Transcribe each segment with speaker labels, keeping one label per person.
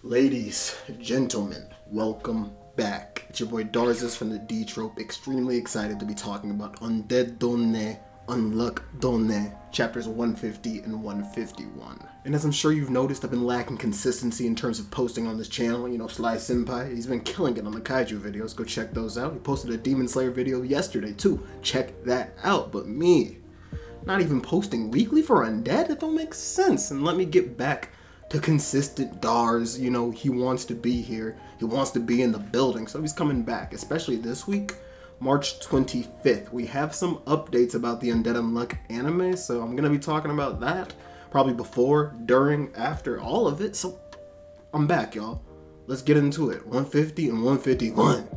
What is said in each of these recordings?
Speaker 1: Ladies, gentlemen, welcome back. It's your boy Darzus from the D-Trope, extremely excited to be talking about Undead Unluck chapters 150 and 151. And as I'm sure you've noticed, I've been lacking consistency in terms of posting on this channel. You know, Sly Senpai, he's been killing it on the kaiju videos. Go check those out. He posted a Demon Slayer video yesterday too. Check that out. But me, not even posting weekly for Undead? It don't make sense. And let me get back to consistent Darz. You know, he wants to be here. He wants to be in the building, so he's coming back, especially this week, March 25th. We have some updates about the Undead Unluck anime, so I'm gonna be talking about that probably before, during, after, all of it. So I'm back, y'all. Let's get into it. 150 and 151.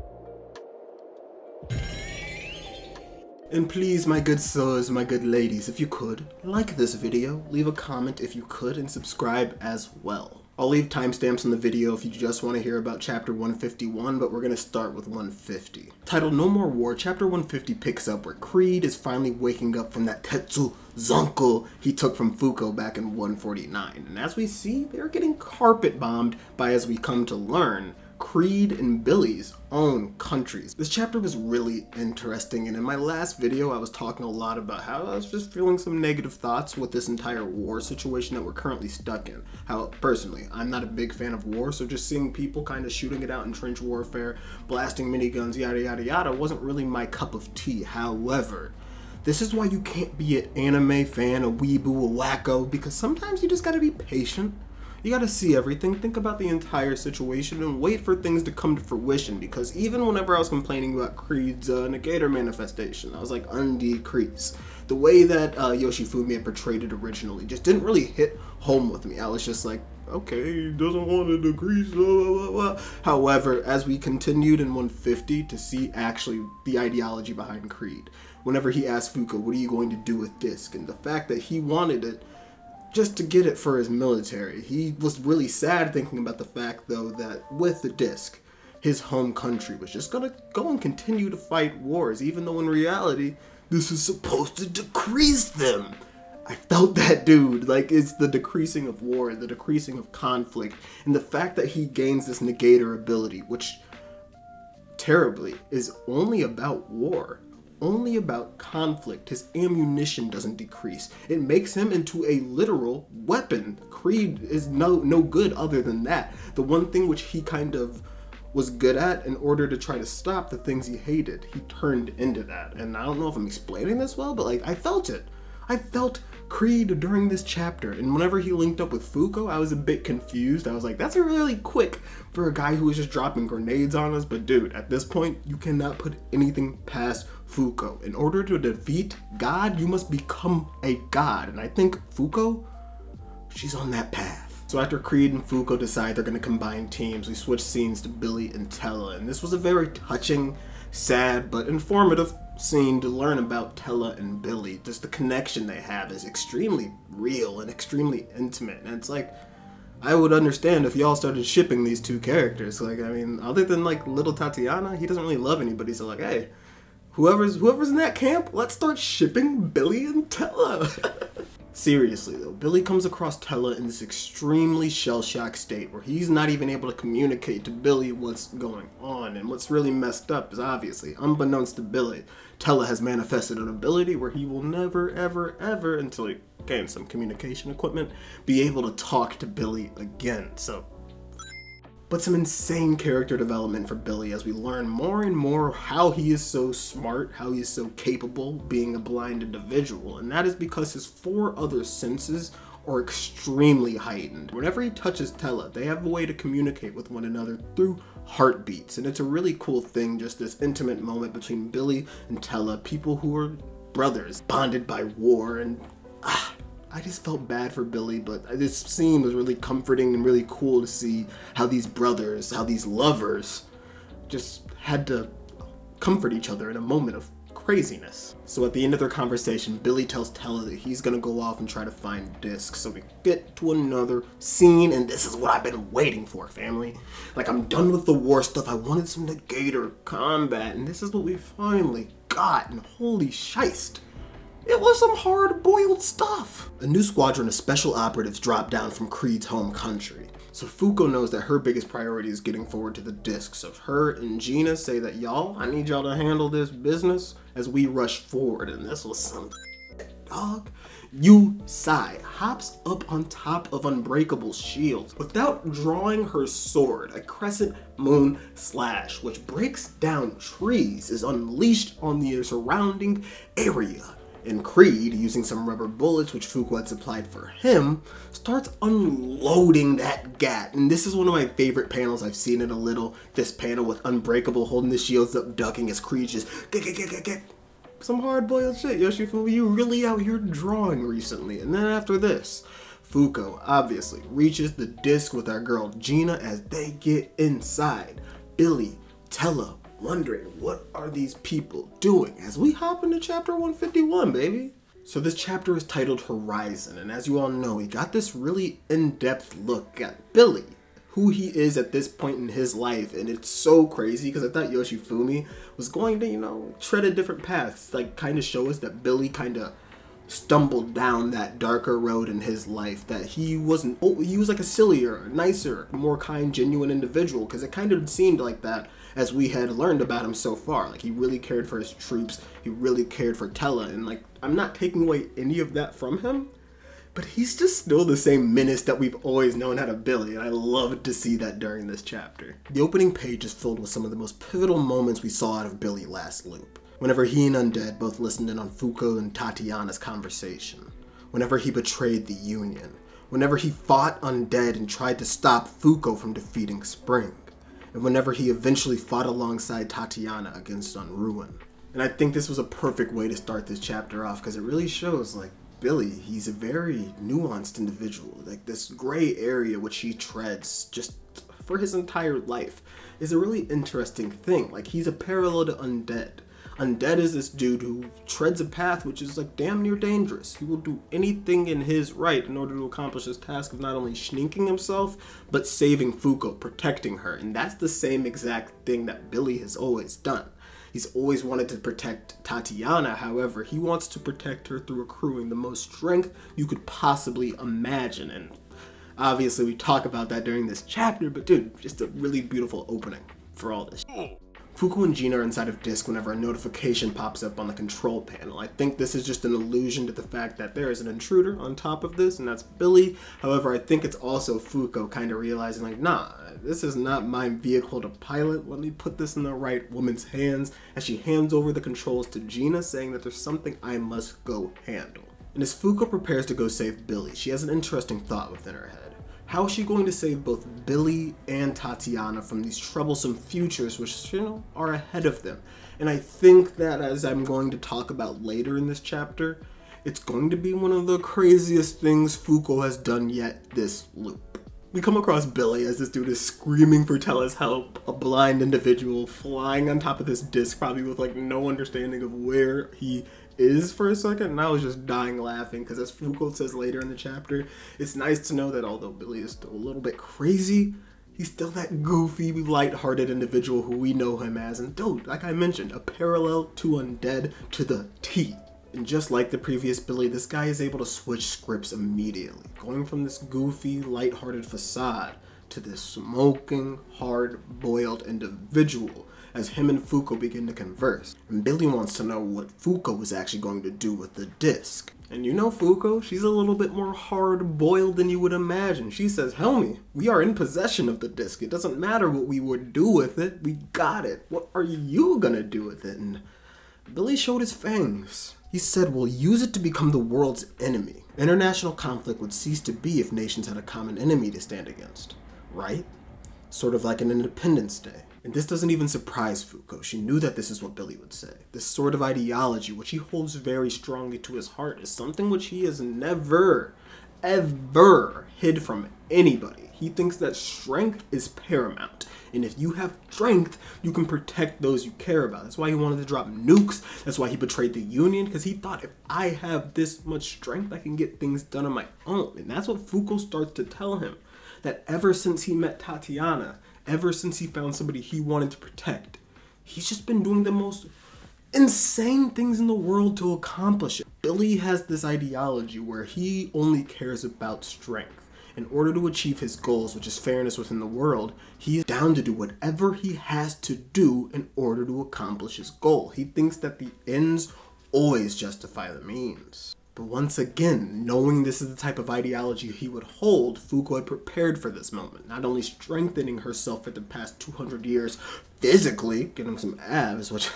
Speaker 1: And please, my good sirs, my good ladies, if you could, like this video, leave a comment if you could, and subscribe as well. I'll leave timestamps in the video if you just want to hear about chapter 151, but we're going to start with 150. Titled No More War, chapter 150 picks up where Creed is finally waking up from that Tetsu Zonko he took from Fuuko back in 149. And as we see, they're getting carpet bombed by, as we come to learn, Creed and Billy's own countries. This chapter was really interesting, and in my last video I was talking a lot about how I was just feeling some negative thoughts with this entire war situation that we're currently stuck in. How, personally, I'm not a big fan of war, so just seeing people kind of shooting it out in trench warfare, blasting miniguns, yada yada yada, wasn't really my cup of tea. However, this is why you can't be an anime fan, a weeboo, a wacko, because sometimes you just gotta be patient. You gotta see everything, think about the entire situation, and wait for things to come to fruition, because even whenever I was complaining about Creed's Negator manifestation, I was like, undecrease. The way that Yoshifumi had portrayed it originally just didn't really hit home with me. I was just like, okay, he doesn't want to decrease, blah, blah, blah. However, as we continued in 150 to see actually the ideology behind Creed, whenever he asked Fuuko, what are you going to do with Disc? And the fact that he wanted it just to get it for his military. He was really sad thinking about the fact, though, that with the disc, his home country was just gonna go and continue to fight wars, even though in reality, this is supposed to decrease them. I felt that, dude. Like, it's the decreasing of war, the decreasing of conflict, and the fact that he gains this negator ability, which, terribly, is only about war. Only about conflict. His ammunition doesn't decrease. It makes him into a literal weapon. Creed is no good other than that. The one thing which he kind of was good at in order to try to stop the things he hated, he turned into that. And I don't know if I'm explaining this well, but like, I felt it. I felt Creed during this chapter, and whenever he linked up with Fuuko, I was a bit confused. I was like, that's really quick for a guy who was just dropping grenades on us, but dude, at this point, you cannot put anything past Fuuko. In order to defeat God, you must become a god, and I think Fuuko, she's on that path. So after Creed and Fuuko decide they're going to combine teams, we switch scenes to Billy and Tella, and this was a very touching, sad, but informative scene to learn about Tella and Billy. Just the connection they have is extremely real and extremely intimate, and it's like, I would understand if y'all started shipping these two characters. Like, I mean, other than like little Tatiana, he doesn't really love anybody, so like, hey, whoever's in that camp, let's start shipping Billy and Tella. Seriously though, Billy comes across Tella in this extremely shell-shocked state where he's not even able to communicate to Billy what's going on. And what's really messed up is, obviously, unbeknownst to Billy, Tella has manifested an ability where he will never, ever, ever, until he gains some communication equipment, be able to talk to Billy again. So, but some insane character development for Billy as we learn more and more how he is so smart, how he is so capable being a blind individual, and that is because his 4 other senses are extremely heightened. Whenever he touches Tella, they have a way to communicate with one another through heartbeats, and it's a really cool thing, just this intimate moment between Billy and Tella, people who are brothers, bonded by war, and I just felt bad for Billy, but this scene was really comforting and really cool to see how these brothers, how these lovers just had to comfort each other in a moment of craziness. So at the end of their conversation, Billy tells Tella that he's gonna go off and try to find Disc. So we get to another scene, and this is what I've been waiting for, family. Like, I'm done with the war stuff. I wanted some negator combat, and this is what we finally got, and holy shite. It was some hard-boiled stuff. A new squadron of special operatives dropped down from Creed's home country. So Fuuko knows that her biggest priority is getting forward to the disc. So her and Gina say that, y'all, I need y'all to handle this business as we rush forward. And this was some dog. Yusai hops up on top of Unbreakable's shield without drawing her sword. A crescent moon slash, which breaks down trees, is unleashed on the surrounding area. And Creed, using some rubber bullets which Fuuko had supplied for him, starts unloading that gat. And this is one of my favorite panels I've seen in a little. This panel with Unbreakable holding the shields up, ducking as Creed just get. Some hard-boiled shit, Yoshifumi. You really out here drawing recently. And then after this, Fuuko obviously reaches the disc with our girl Gina as they get inside. Billy, Tella, wondering what are these people doing as we hop into chapter 151, baby. So this chapter is titled Horizon, and as you all know, we got this really in-depth look at Billy, who he is at this point in his life. And it's so crazy because I thought Yoshifumi was going to, you know, tread a different path, like kind of show us that Billy kind of stumbled down that darker road in his life, that he wasn't, he was like a sillier, nicer, more kind, genuine individual, because it kind of seemed like that as we had learned about him so far. Like, he really cared for his troops, he really cared for Tella, and like, I'm not taking away any of that from him, but he's just still the same menace that we've always known out of Billy, and I loved to see that during this chapter. The opening page is filled with some of the most pivotal moments we saw out of Billy last loop. Whenever he and Undead both listened in on Fuuko and Tatiana's conversation. Whenever he betrayed the Union. Whenever he fought Undead and tried to stop Fuuko from defeating Spring. And whenever he eventually fought alongside Tatiana against Unruin. And I think this was a perfect way to start this chapter off, because it really shows, like, Billy, he's a very nuanced individual. Like, this gray area which he treads just for his entire life is a really interesting thing. Like, he's a parallel to Undead. Undead is this dude who treads a path which is like damn near dangerous. He will do anything in his right in order to accomplish his task of not only sneaking himself, but saving Fuuko, protecting her. And that's the same exact thing that Billy has always done. He's always wanted to protect Tatiana, however, he wants to protect her through accruing the most strength you could possibly imagine. And obviously we talk about that during this chapter, but dude, just a really beautiful opening for all this. Fuuko and Gina are inside of Disc whenever a notification pops up on the control panel. I think this is just an allusion to the fact that there is an intruder on top of this, and that's Billy. However, I think it's also Fuuko kind of realizing, like, nah, this is not my vehicle to pilot. Let me put this in the right woman's hands, as she hands over the controls to Gina, saying that there's something I must go handle. And as Fuuko prepares to go save Billy, she has an interesting thought within her head. How is she going to save both Billy and Tatiana from these troublesome futures which, you know, are ahead of them? And I think that, as I'm going to talk about later in this chapter, it's going to be one of the craziest things Fuuko has done yet this loop. We come across Billy as this dude is screaming for Tella's help, a blind individual flying on top of this disc, probably with like no understanding of where he is for a second, and I was just dying laughing because, as Fuuko says later in the chapter, it's nice to know that although Billy is still a little bit crazy, he's still that goofy, light-hearted individual who we know him as, and dude, like I mentioned, a parallel to Undead to the T. And just like the previous Billy, this guy is able to switch scripts immediately, going from this goofy, light-hearted facade to this smoking, hard-boiled individual as him and Fuuko begin to converse. And Billy wants to know what Fuuko is actually going to do with the disc. And you know Fuuko, she's a little bit more hard-boiled than you would imagine. She says, "Homie, we are in possession of the disc. It doesn't matter what we would do with it. We got it. What are you gonna do with it?" And Billy showed his fangs. He said, "We'll use it to become the world's enemy. International conflict would cease to be if nations had a common enemy to stand against. Right? Sort of like an Independence Day." And this doesn't even surprise Fuuko. She knew that this is what Billy would say. This sort of ideology, which he holds very strongly to his heart, is something which he has never, ever hid from anybody. He thinks that strength is paramount. And if you have strength, you can protect those you care about. That's why he wanted to drop nukes. That's why he betrayed the Union, because he thought, if I have this much strength, I can get things done on my own. And that's what Fuuko starts to tell him. That ever since he met Tatiana, ever since he found somebody he wanted to protect, he's just been doing the most insane things in the world to accomplish it. Billy has this ideology where he only cares about strength. in order to achieve his goals, which is fairness within the world, he is down to do whatever he has to do in order to accomplish his goal. He thinks that the ends always justify the means. But once again, knowing this is the type of ideology he would hold, Fuuko had prepared for this moment, not only strengthening herself for the past 200 years physically, getting some abs, which,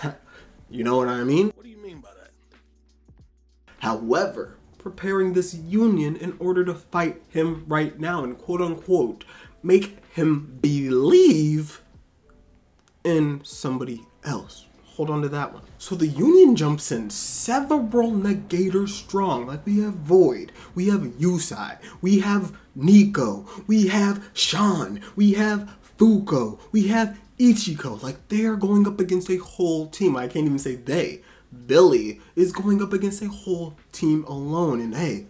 Speaker 1: you know what I mean?
Speaker 2: What do you mean by that?
Speaker 1: However, preparing this union in order to fight him right now and quote unquote make him believe in somebody else. Hold on to that one. So the Union jumps in several negators strong. Like we have Void, we have Yusai, we have Nico, we have Sean, we have Fuuko, we have Ichiko. Like they are going up against a whole team. I can't even say they. Billy is going up against a whole team alone. And hey,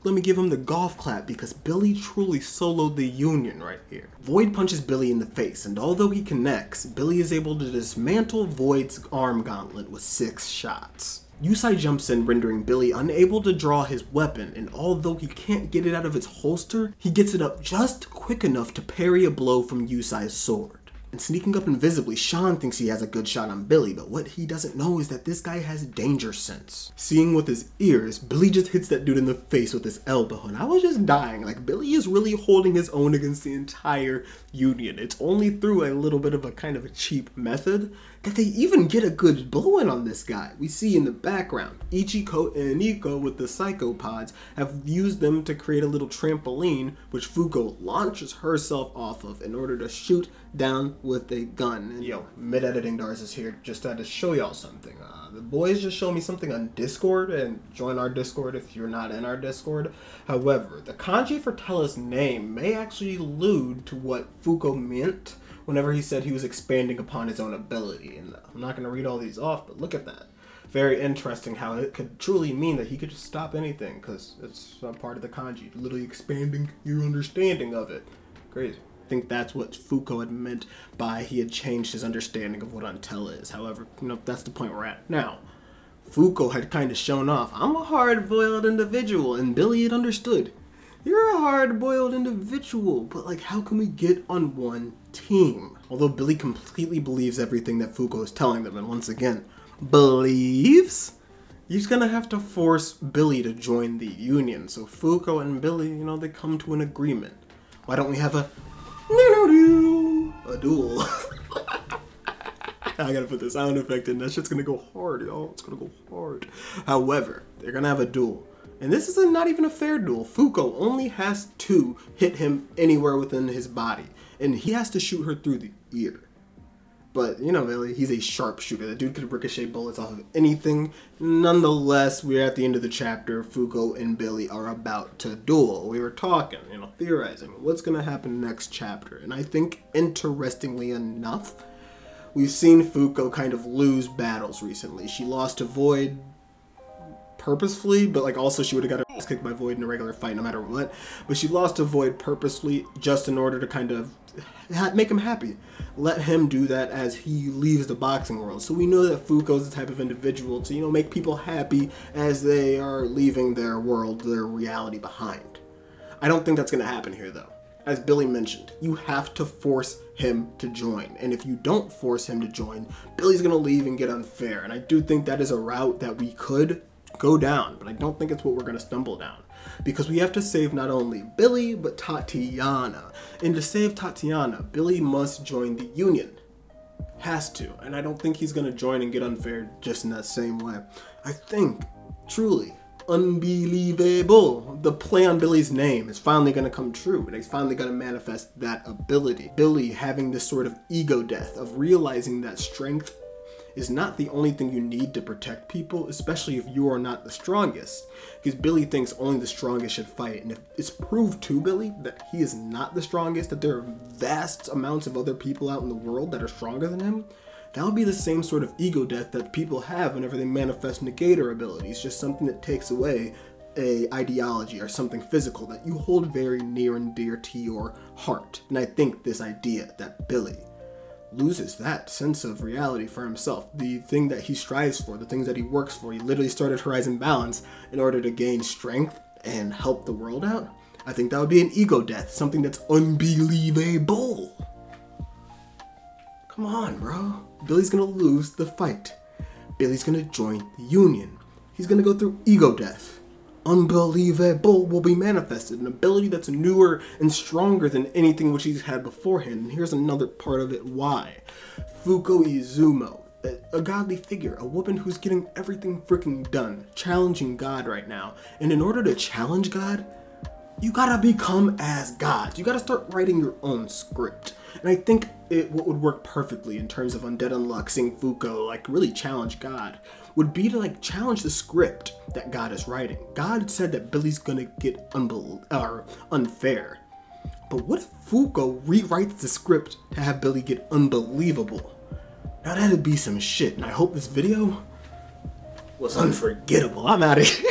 Speaker 1: let me give him the golf clap because Billy truly soloed the Union right here. Void punches Billy in the face, and although he connects, Billy is able to dismantle Void's arm gauntlet with 6 shots. Yusai jumps in, rendering Billy unable to draw his weapon, and although he can't get it out of its holster, he gets it up just quick enough to parry a blow from Yusai's sword. And sneaking up invisibly, Sean thinks he has a good shot on Billy, but what he doesn't know is that this guy has danger sense. Seeing with his ears, Billy just hits that dude in the face with his elbow, and I was just dying. Like, Billy is really holding his own against the entire Union. It's only through a little bit of a kind of a cheap method that they even get a good blow in on this guy. We see in the background, Ichiko and Nico with the psychopods have used them to create a little trampoline, which Fuuko launches herself off of in order to shoot down with a gun. And yo, mid-editing Darzus here, just had to show y'all something. The boys just showed me something on Discord, and join our Discord if you're not in our Discord. However, the kanji for Tella's name may actually allude to what Fuuko meant whenever he said he was expanding upon his own ability. And I'm not going to read all these off, but look at that. Very interesting how it could truly mean that he could just stop anything, because it's not part of the kanji. Literally expanding your understanding of it. Crazy. I think that's what Fuuko had meant by he had changed his understanding of what Untella is. However, you know, that's the point we're at now. Fuuko had kind of shown off, I'm a hard-boiled individual, and Billy had understood. You're a hard-boiled individual, but like, how can we get on one team? Although Billy completely believes everything that Fuuko is telling them, and once again, believes? He's gonna have to force Billy to join the Union. So Fuuko and Billy, you know, they come to an agreement. Why don't we have a duel? I gotta put the sound effect in. That shit's gonna go hard, y'all. It's gonna go hard. However, they're gonna have a duel. And this is not even a fair duel. Fuuko only has to hit him anywhere within his body. And he has to shoot her through the ear. But, you know, Billy, he's a sharpshooter. The dude could ricochet bullets off of anything. Nonetheless, we're at the end of the chapter. Fuuko and Billy are about to duel. We were talking, you know, theorizing. What's going to happen next chapter? And I think, interestingly enough, we've seen Fuuko kind of lose battles recently. She lost to Void purposefully, but like also she would have got her ass kicked by Void in a regular fight no matter what. But she lost to Void purposely just in order to kind of make him happy. Let him do that as he leaves the boxing world. So we know that Fuuko is the type of individual to, you know, make people happy as they are leaving their world, their reality behind. I don't think that's going to happen here though. As Billy mentioned, you have to force him to join. And if you don't force him to join, Billy's going to leave and get unfair. And I do think that is a route that we could go down, but I don't think it's what we're going to stumble down. Because we have to save not only Billy, but Tatiana. And to save Tatiana, Billy must join the Union. Has to. And I don't think he's going to join and get unfair just in that same way. I think, truly, unbelievable, the play on Billy's name is finally going to come true. And he's finally going to manifest that ability. Billy having this sort of ego death of realizing that strength is not the only thing you need to protect people, especially if you are not the strongest. Because Billy thinks only the strongest should fight. And if it's proved to Billy that he is not the strongest, that there are vast amounts of other people out in the world that are stronger than him, that would be the same sort of ego death that people have whenever they manifest negator abilities. Just something that takes away a ideology or something physical that you hold very near and dear to your heart. And I think this idea that Billy loses that sense of reality for himself, the thing that he strives for, the things that he works for. He literally started Horizon Balance in order to gain strength and help the world out. I think that would be an ego death, something that's unbelievable. Come on, bro. Billy's gonna lose the fight. Billy's gonna join the Union. He's gonna go through ego death. Unbelievable will be manifested, an ability that's newer and stronger than anything which he's had beforehand. And here's another part of it why. Fuuko Izumo, a godly figure, a woman who's getting everything freaking done, challenging God right now. And in order to challenge God, you gotta become as God. You gotta start writing your own script. And I think what would work perfectly in terms of Undead Unluck, seeing Fuuko like really challenge God, would be to like challenge the script that God is writing. God said that Billy's gonna get unfair. But what if Fuuko rewrites the script to have Billy get unbelievable? Now that'd be some shit, and I hope this video was unforgettable. I'm out of here.